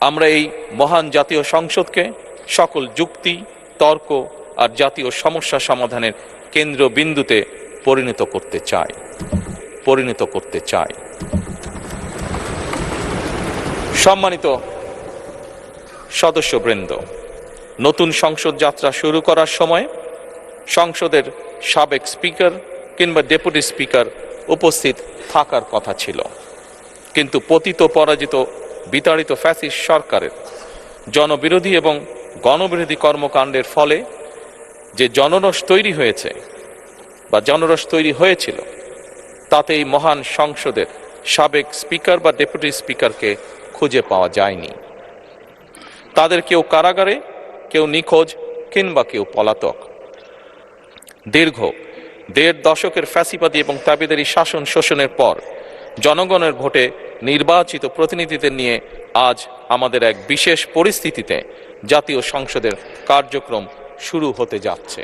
আমরা এই মহান জাতীয় সংসদকে সকল যুক্তি, তর্ক আর জাতীয় সমস্যা সমাধানের কেন্দ্রবিন্দুতে পরিণত করতে চাই। সম্মানিত সদস্যবৃন্দ, নতুন সংসদ যাত্রা শুরু করার সময় সংসদের সাবেক স্পিকার কিংবা ডেপুটি স্পিকার উপস্থিত থাকার কথা ছিল, কিন্তু পতিত পরাজিত বিতাড়িত ফ্যাসিস্ট সরকারের জনবিরোধী এবং গণবিরোধী কর্মকাণ্ডের ফলে যে জনরোষ তৈরি হয়েছিল তাতে এই মহান সংসদের সাবেক স্পিকার বা ডেপুটি স্পিকারকে খুঁজে পাওয়া যায়নি। তাদের কেউ কারাগারে, কেউ নিখোঁজ কিংবা কেউ পলাতক। দীর্ঘ ১.৫ দশকের ফ্যাসিবাদী এবং তাবেদারি শাসন শোষণের পর জনগণের ভোটে নির্বাচিত প্রতিনিধিদের নিয়ে আজ আমাদের এক বিশেষ পরিস্থিতিতে জাতীয় সংসদের কার্যক্রম শুরু হতে যাচ্ছে।